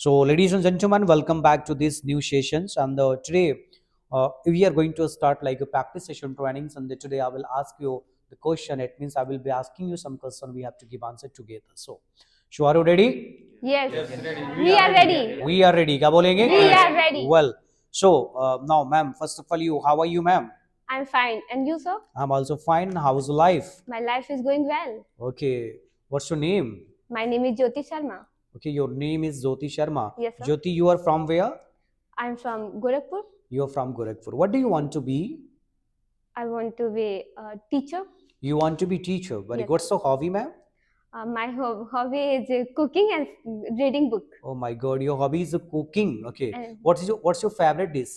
So, ladies and gentlemen, welcome back to these new sessions. And today we are going to start like a practice session trainings. And today I will ask you the question. It means I will be asking you some question. We have to give answer together. So are you ready? Yes, we are ready. We are ready. क्या बोलेंगे? We are ready. Well, so now, ma'am, first of all, you, how are you, ma'am? I'm fine. And you, sir? I'm also fine. How's life? My life is going well. Okay. What's your name? My name is Jyoti Sharma. Okay, your name is Jyoti Sharma. Yes, sir. Jyoti, you are from where? I'm from Gorakhpur. You are from Gorakhpur. What do you want to be? I want to be a teacher. You want to be teacher. Very Yes. good. What's your hobby, ma'am? My hobby is cooking and reading book. Oh my God, your hobby is cooking. Okay. And What's your favorite dish?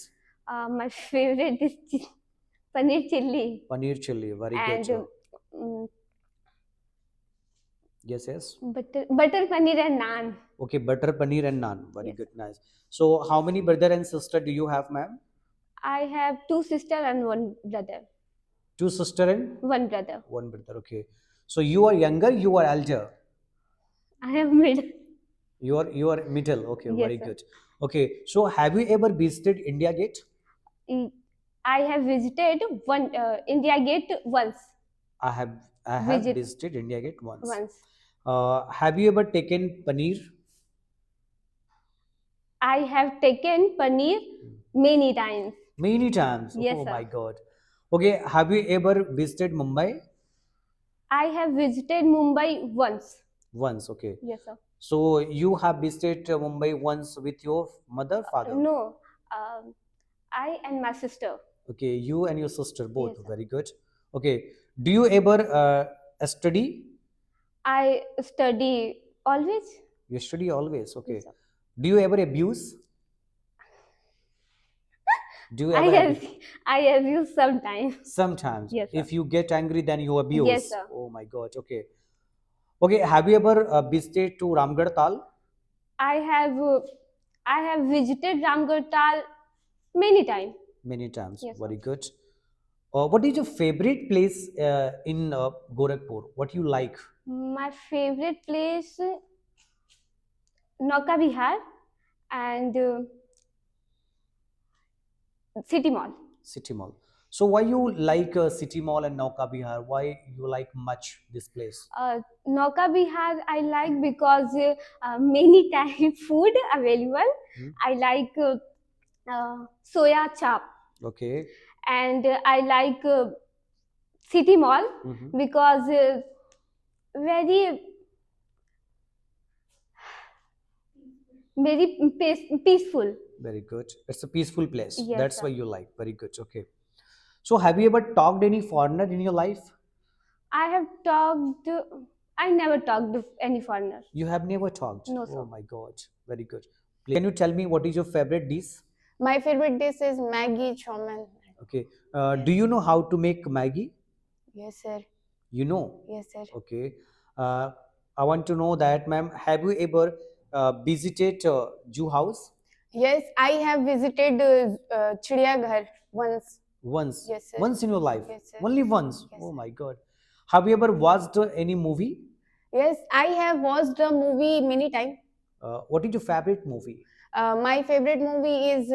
my favorite is paneer chilli Paneer chili. Very and good. Yes, yes. butter paneer and naan. Okay, butter paneer and naan. Very Yes. good. Nice. So, how many brother and sister do you have, ma'am? I have two sisters and one brother. Two sister and One brother. one brother. Okay. So you are younger. You are elder. I am middle. You are middle. Okay. Yes, Very sir. good. Okay. So have you ever visited India Gate? I have visited one India Gate once. I have Visit visited India Gate once. once. Have you ever taken paneer? I have taken paneer many times. Many times. Yes, Oh sir. my God. Okay. Have you ever visited Mumbai? I have visited Mumbai once. Once. Okay. Yes, sir. So you have visited Mumbai once with your mother, father. No, I and my sister. Okay. You and your sister both. Yes, sir. Very good. Okay. Do you ever study? I study always. You study always. Okay. Yes, sir. Do you ever abuse? Do you I ever have I have used sometimes. Sometimes. Yes, sir. If you get angry, then you abuse. Yes, sir. Oh my God. Okay. Okay. Have you ever visited to Ramgarh Tal? I have visited Ramgarh Tal many times. Many times. Yes, Very sir. good. What is your favorite place in Gorakhpur? What you like? My favorite place, Nauka Vihar and City Mall. City Mall. So why you like City Mall and Nauka Bihar? Why you like much this place? Nauka Vihar I like because many type food available. Hmm. I like soya chap Okay. and I like City Mall Mhm. because very peaceful. Very good. It's a peaceful place. Yes, That's sir. why you like. Very good. Okay. So have you ever talked any foreigner in your life? I never talked to any foreigner. You have never talked. No, Oh sir. my God. Very good. Can you tell me what is your favorite dish? My favorite dish is Maggi Choman. Okay. Do you know how to make Maggie? Yes, sir. You know. Yes, sir. Okay. I want to know that, ma'am. Have you ever visited Jew house Yes, I have visited Chiriyaghar once. once? Yes, sir. Once in your life? Yes, sir. Only once? Yes, Oh sir. my God. Have you ever watched any movie? Yes, I have watched a movie many times. What is your favorite movie? My favorite movie is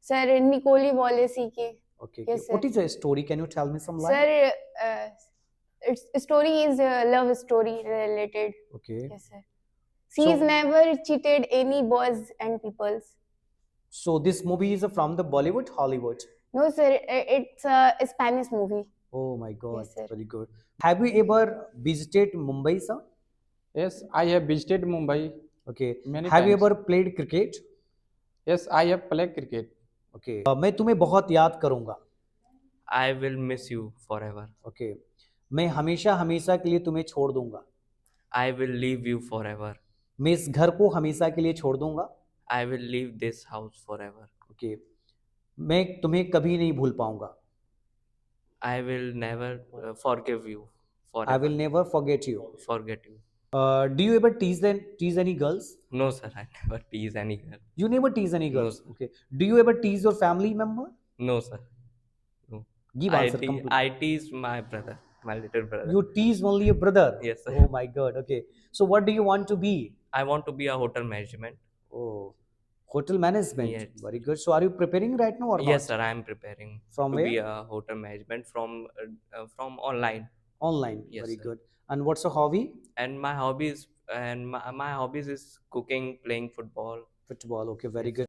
Sir Nicoli Wallace ki. Okay. Yes, What sir. is the story? Can you tell me some line? Sir, its story is a love story related. Okay. Yes, sir. She is So- never cheated any boys and peoples. So this movie is from the Bollywood, Hollywood. No, sir, it's a Spanish movie. Oh my God. Yes, sir. Very good. Have you ever visited Mumbai, sir? Yes, I have visited Mumbai Okay. many Have you times. ever played cricket? Yes, I have played cricket. Okay. मैं तुम्हें बहुत याद करूंगा. I will miss you forever. Okay. मैं हमेशा हमेशा के लिए तुम्हें छोड़ दूंगा. I will leave you forever. मैं इस घर को हमेशा के लिए छोड़ दूंगा. I will leave this house forever. Okay. मैं तुम्हें कभी नहीं भूल पाऊंगा. I will never forgive you I forever. will never forget you. Forget you. Do you ever tease any girls? No, sir, I never tease any girl. You never tease any No, girls. sir. Okay. Do you ever tease your family member? No, sir. No. Give answer complete. I tease my brother, my little brother. You tease only your brother. Yes, sir. Oh my God. Okay. So what do you want to be? I want to be a hotel management. Oh, hotel management. Yes. Very good. So are you preparing right now or Yes, not? sir. I'm preparing From to where? be a hotel management from online. Online. Yes, Very sir. good. And what's your hobby? And my hobbies is cooking, playing football. Football. Okay, very Yes. good.